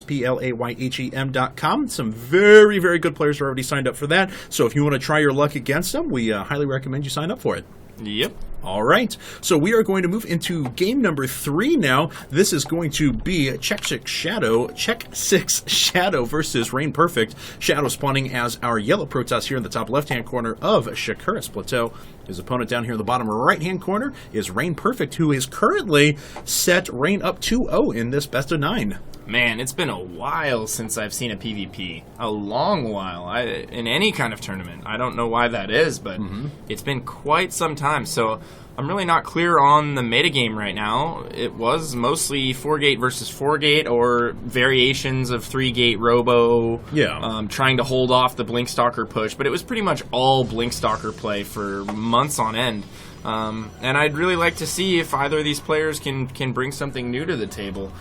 PlayHEM.com. Some very, very good players are already signed up for that. So if you want to try your luck against them, we highly recommend you sign up for it. Yep. All right, so we are going to move into game number 3 now. This is going to be CheckSix Shadow versus Rain Perfect. Shadow spawning as our yellow Protoss here in the top left-hand corner of Shakuras Plateau. His opponent down here in the bottom right-hand corner is Rain Perfect, who is currently set Rain up 2-0 in this best of 9. Man, it's been a while since I've seen a PvP. A long while. In any kind of tournament. I don't know why that is, but it's been quite some time. So I'm really not clear on the metagame right now. It was mostly 4-gate versus 4-gate or variations of 3-gate robo. Yeah. Trying to hold off the Blinkstalker push. But it was pretty much all Blinkstalker play for months on end. And I'd really like to see if either of these players can bring something new to the table.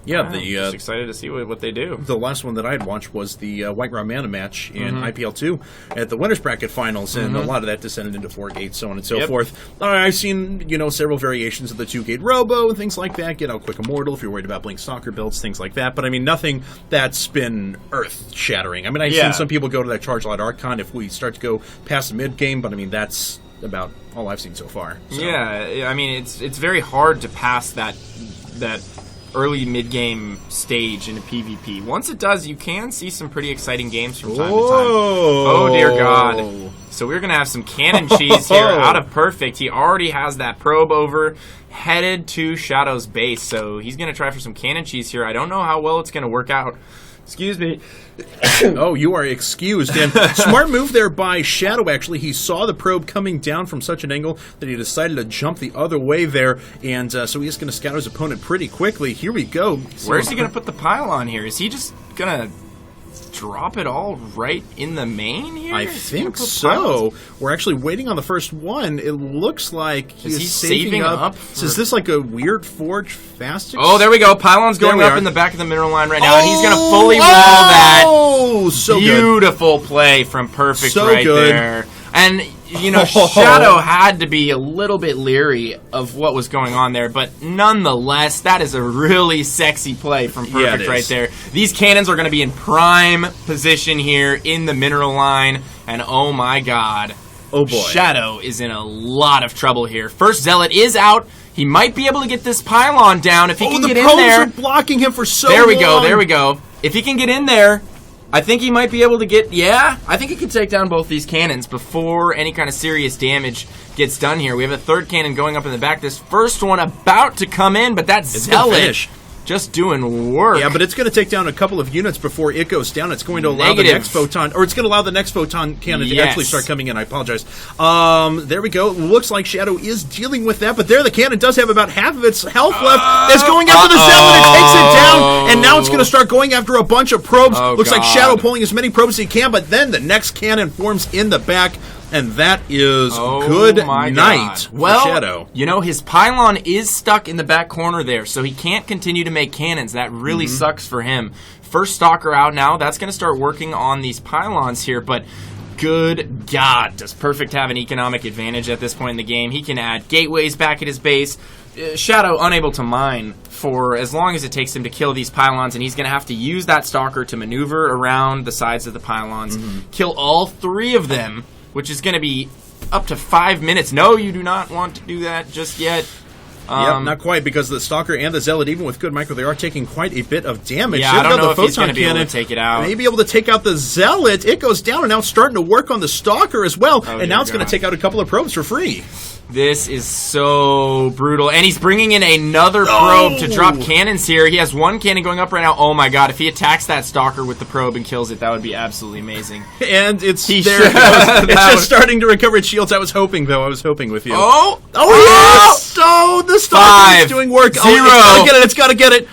Yeah, I'm just excited to see what they do. The last one that I had watched was the White Ground Mana match in IPL 2 at the Winners Bracket Finals, and a lot of that descended into 4-gate, so on and so forth. I've seen, several variations of the 2-gate Robo and things like that. Get out Quick Immortal if you're worried about Blink Stalker builds, things like that. But, I mean, nothing that's been earth-shattering. I mean, I've seen some people go to that Charge Light Archon if we start to go past the mid-game, but, I mean, that's about all I've seen so far. So. Yeah, I mean, it's very hard to pass that early mid-game stage in a PvP. Once it does, you can see some pretty exciting games from time to time. Oh, dear God. So we're going to have some cannon cheese here out of Perfect. He already has that probe over, headed to Shadow's base. So he's going to try for some cannon cheese here. I don't know how well it's going to work out. Excuse me. Oh, you are excused. And smart move there by Shadow, actually. He saw the probe coming down from such an angle that he decided to jump the other way there. And so he's going to scout his opponent pretty quickly. Here we go. Where's he going to put the pylon here? Is he just going to drop it all right in the main here? I think so. We're actually waiting on the first one. It looks like he's saving up. So is this like a weird Forge fast? Oh, there we go. Pylon's going up in the back of the mineral line right now, and he's going to fully wall that. Oh, so beautiful play from Perfect there. And, Oh. Shadow had to be a little bit leery of what was going on there, but nonetheless, that is a really sexy play from Perfect right there. These cannons are going to be in prime position here in the mineral line, and oh my god. Oh boy. Shadow is in a lot of trouble here. First Zealot is out. He might be able to get this pylon down if he can get in there. The probes are blocking him for so long. There we go. If he can get in there, I think he might be able to get, I think he can take down both these cannons before any kind of serious damage gets done here. We have a third cannon going up in the back. This first one about to come in, but that's Zealot just doing work. Yeah, but it's going to take down a couple of units before it goes down. It's going to allow the next photon, or it's going to allow the next photon cannon to actually start coming in. I apologize. There we go. Looks like Shadow is dealing with that, but there the cannon does have about half of its health left. It's going after the Zealot. It takes it down, and now it's going to start going after a bunch of probes. Looks like Shadow pulling as many probes as he can, but then the next cannon forms in the back. And that is good night for Shadow. His pylon is stuck in the back corner there, so he can't continue to make cannons. That really sucks for him. First Stalker out now. That's going to start working on these pylons here, but good God, does Perfect have an economic advantage at this point in the game? He can add gateways back at his base. Shadow unable to mine for as long as it takes him to kill these pylons, and he's going to have to use that Stalker to maneuver around the sides of the pylons, kill all 3 of them, which is going to be up to 5 minutes. No, you do not want to do that just yet. Yep, not quite, because the Stalker and the Zealot, even with good micro, they are taking quite a bit of damage. Yeah, I don't know if he's going to be able to take it out. Maybe able to take out the Zealot. It goes down, and now it's starting to work on the Stalker as well. And now it's going to take out a couple of probes for free. This is so brutal. And he's bringing in another probe to drop cannons here. He has one cannon going up right now. Oh my god, if he attacks that Stalker with the probe and kills it, that would be absolutely amazing. And it's it's just starting to recover its shields. I was hoping with you. Oh yes! So the Stalker is doing work. 0. It's got to get it.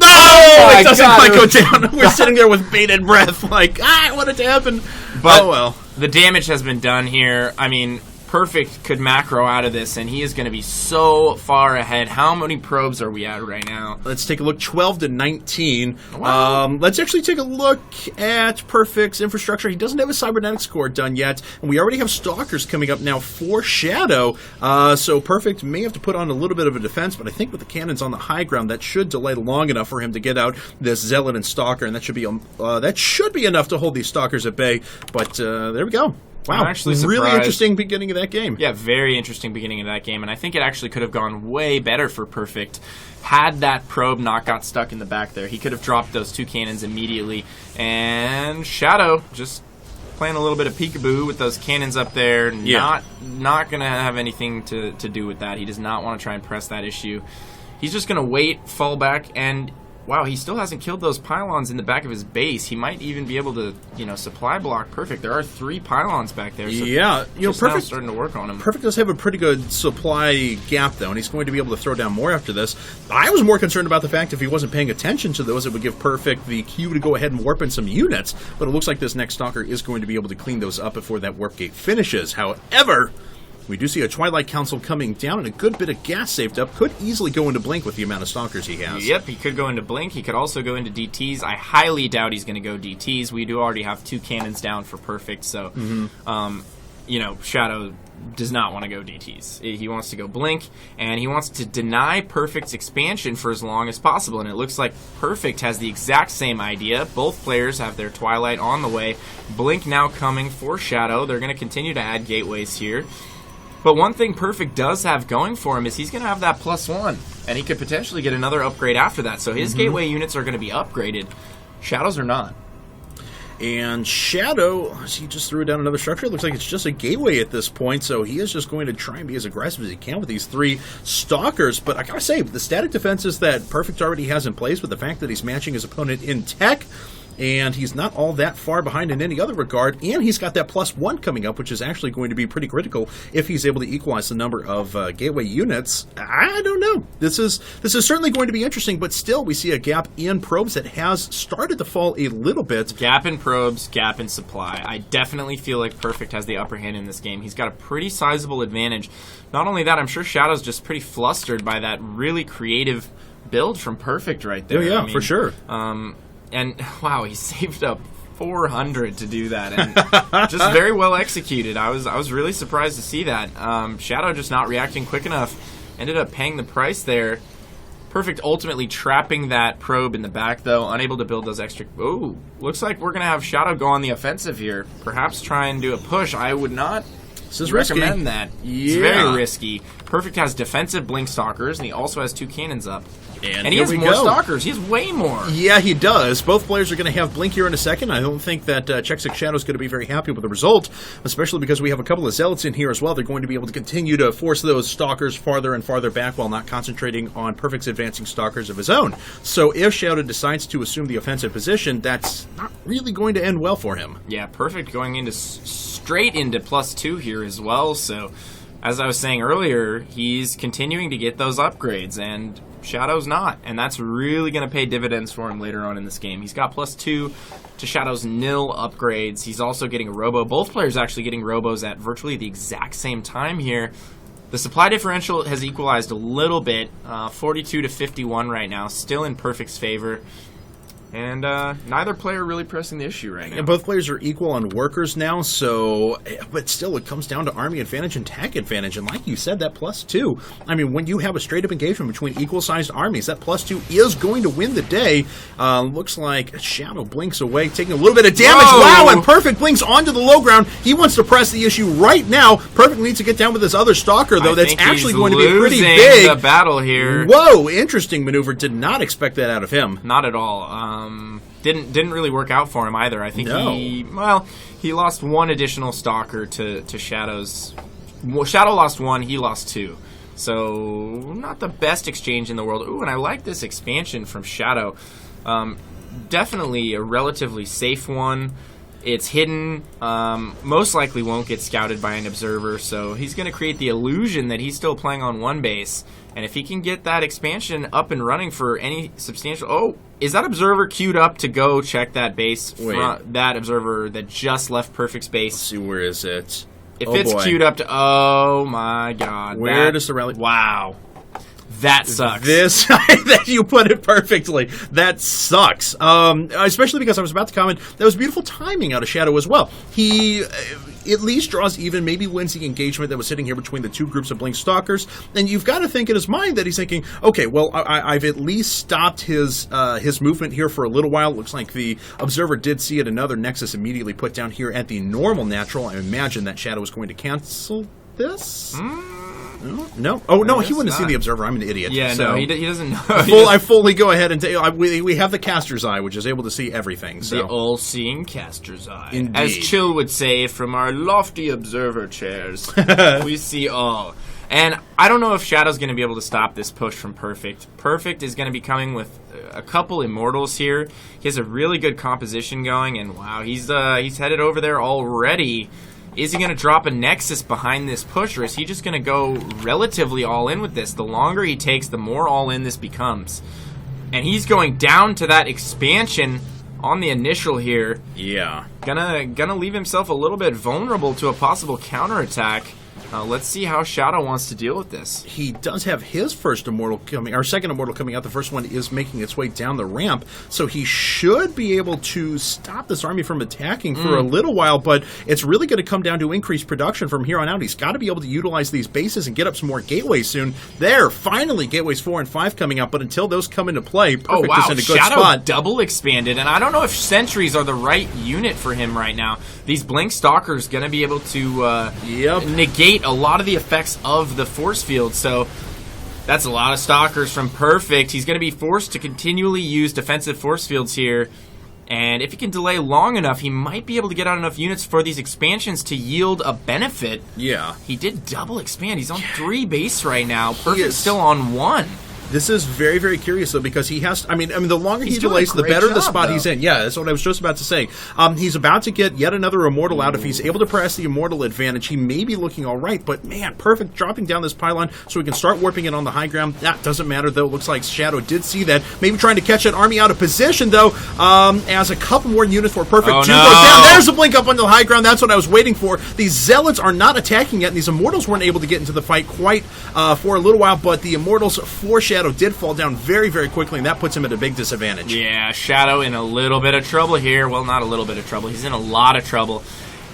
No! It doesn't quite go down. We're sitting there with bated breath like, I want it to happen. But the damage has been done here. I mean, Perfect could macro out of this, and he is going to be so far ahead. How many probes are we at right now? Let's take a look. 12-19. Wow. Let's actually take a look at Perfect's infrastructure. He doesn't have a cybernetics core done yet, and we already have stalkers coming up now for Shadow. So Perfect may have to put on a little bit of a defense, but I think with the cannons on the high ground, that should delay long enough for him to get out this Zealot and Stalker, and that should be enough to hold these stalkers at bay. But there we go. Wow, I'm actually surprised. Really interesting beginning of that game. Yeah, very interesting beginning of that game, and I think it actually could have gone way better for Perfect had that probe not got stuck in the back there. He could have dropped those 2 cannons immediately, and Shadow just playing a little bit of peekaboo with those cannons up there. Not going to have anything to do with that. He does not want to try and press that issue. He's just going to wait, fall back, and wow, he still hasn't killed those pylons in the back of his base. He might even be able to, supply block Perfect. There are 3 pylons back there. So yeah, Perfect starting to work on him. Perfect does have a pretty good supply gap, though, and he's going to be able to throw down more after this. I was more concerned about the fact if he wasn't paying attention to those, it would give Perfect the cue to go ahead and warp in some units. But it looks like this next Stalker is going to be able to clean those up before that warp gate finishes. However, we do see a Twilight Council coming down and a good bit of gas saved up. Could easily go into Blink with the amount of Stalkers he has. Yep, he could go into Blink. He could also go into DTs. I highly doubt he's going to go DTs. We do already have 2 cannons down for Perfect, so, Shadow does not want to go DTs. He wants to go Blink, and he wants to deny Perfect's expansion for as long as possible, and it looks like Perfect has the exact same idea. Both players have their Twilight on the way. Blink now coming for Shadow. They're going to continue to add gateways here. But one thing Perfect does have going for him is he's going to have that +1, and he could potentially get another upgrade after that. So his gateway units are going to be upgraded. Shadow's are not. And Shadow, he just threw down another structure. It looks like it's just a gateway at this point, so he is just going to try and be as aggressive as he can with these 3 Stalkers. But I gotta say, the static defenses that Perfect already has in place, with the fact that he's matching his opponent in tech, and he's not all that far behind in any other regard, and he's got that +1 coming up, which is actually going to be pretty critical if he's able to equalize the number of gateway units. I don't know. This is certainly going to be interesting, but still we see a gap in probes that has started to fall a little bit. Gap in probes, gap in supply. I definitely feel like Perfect has the upper hand in this game. He's got a pretty sizable advantage. Not only that, I'm sure Shadow's just pretty flustered by that really creative build from Perfect right there. Oh yeah, for sure. And wow, he saved up 400 to do that, and just very well executed. I was really surprised to see that. Shadow just not reacting quick enough, ended up paying the price there. Perfect ultimately trapping that probe in the back, though, unable to build those extra. Ooh, looks like we're gonna have Shadow go on the offensive here. Perhaps try and do a push. I would not recommend that. Yeah. It's very risky. Perfect has defensive Blink Stalkers, and he also has 2 cannons up. And he has more Stalkers. He has way more. Yeah, he does. Both players are going to have Blink here in a second. I don't think that CheckSix Shadow is going to be very happy with the result, especially because we have a couple of Zealots in here as well. They're going to be able to continue to force those Stalkers farther and farther back while not concentrating on Perfect's advancing Stalkers of his own. So if Shadow decides to assume the offensive position, that's not really going to end well for him. Yeah, Perfect going into straight into +2 here as well. So as I was saying earlier, he's continuing to get those upgrades, and Shadow's not, and that's really going to pay dividends for him later on in this game. He's got +2 to Shadow's nil upgrades. He's also getting a robo. Both players actually getting robos at virtually the exact same time here. The supply differential has equalized a little bit, 42 to 51 right now, still in Perfect's favor. And neither player really pressing the issue right now. And both players are equal on workers now, but still it comes down to army advantage and tech advantage. And like you said, that +2, I mean, when you have a straight-up engagement between equal-sized armies, that +2 is going to win the day. Looks like Shadow blinks away, taking a little bit of damage. Whoa. Wow, and Perfect blinks onto the low ground. He wants to press the issue right now. Perfect needs to get down with this other Stalker, though. That's actually going to be pretty big. The battle here. Whoa, interesting maneuver. Did not expect that out of him. Not at all. Didn't really work out for him either. I think he lost 1 additional Stalker to Shadow's. Well, Shadow lost 1, he lost 2. So not the best exchange in the world. Ooh, and I like this expansion from Shadow. Definitely a relatively safe one. It's hidden, most likely won't get scouted by an observer, so he's going to create the illusion that he's still playing on 1 base. And if he can get that expansion up and running for any substantial... Oh, is that observer queued up to go check that base? Wait. That observer that just left Perfect's base. Let's see, where is it? If it's queued up to... Oh, my God. Where does the rally... Wow. That sucks. That you put it perfectly. That sucks. Especially because I was about to comment, that was beautiful timing out of Shadow as well. He at least draws even, maybe wins the engagement that was sitting here between the two groups of Blink Stalkers. And you've got to think in his mind that he's thinking, okay, well, I've at least stopped his movement here for a little while. It looks like the Observer did see it. Another Nexus immediately put down here at the normal natural. I imagine that Shadow is going to cancel this. No. Oh, no, he wouldn't have seen the Observer. I'm an idiot. Yeah, so no, he doesn't know. I fully go ahead and we have the Caster's Eye, which is able to see everything. So. The all-seeing Caster's Eye. Indeed. As Chill would say from our lofty Observer chairs, we see all. And I don't know if Shadow's going to be able to stop this push from Perfect. Perfect is going to be coming with a couple Immortals here. He has a really good composition going, and wow, he's headed over there already. Is he going to drop a Nexus behind this push, or is he just going to go relatively all-in with this? The longer he takes, the more all-in this becomes. And he's going down to that expansion on the initial here. Yeah. Gonna leave himself a little bit vulnerable to a possible counterattack. Let's see how Shadow wants to deal with this. He does have his first Immortal coming, or second Immortal coming out. The first one is making its way down the ramp, so he should be able to stop this army from attacking for a little while, but it's really going to come down to increased production from here on out. He's got to be able to utilize these bases and get up some more gateways soon. There, finally, gateways 4 and 5 coming out, but until those come into play, Perfect is in a good Shadow spot. Double expanded, and I don't know if Sentries are the right unit for him right now. These Blink Stalkers going to be able to negate a lot of the effects of the force field, so that's a lot of Stalkers from Perfect. He's going to be forced to continually use defensive force fields here, and if he can delay long enough, he might be able to get out enough units for these expansions to yield a benefit. Yeah. He did double expand. He's on 3 base right now. Perfect's still on 1. This is very, very curious, though, because he has... I mean, the longer he delays, the better the spot he's in. Yeah, that's what I was just about to say. He's about to get yet another Immortal out. If he's able to press the Immortal advantage, he may be looking all right. But, man, Perfect dropping down this pylon so he can start warping it on the high ground. That doesn't matter, though. It looks like Shadow did see that. Maybe trying to catch that army out of position, though, as a couple more units for Perfect. Two goes down. There's a blink up on the high ground. That's what I was waiting for. These Zealots are not attacking yet, and these Immortals weren't able to get into the fight quite for a little while. But the Immortals for Shadow did fall down very, very quickly, and that puts him at a big disadvantage. Yeah, Shadow in a little bit of trouble here. Well, not a little bit of trouble. He's in a lot of trouble.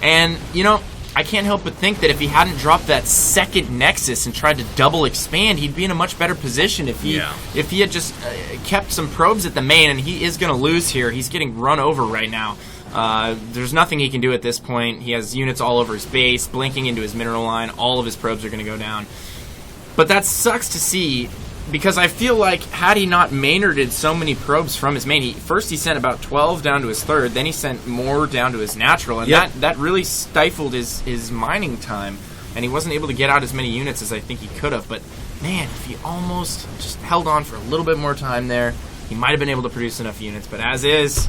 And, you know, I can't help but think that if he hadn't dropped that second Nexus and tried to double expand, he'd be in a much better position if he had just kept some probes at the main, and he is going to lose here. He's getting run over right now. There's nothing he can do at this point. He has units all over his base, blinking into his mineral line. All of his probes are going to go down. But that sucks to see, because I feel like had he not Maynarded so many probes from his main, first he sent about 12 down to his third, then he sent more down to his natural, and that really stifled his mining time, and he wasn't able to get out as many units as I think he could have. But man, if he almost just held on for a little bit more time there, he might have been able to produce enough units. But as is,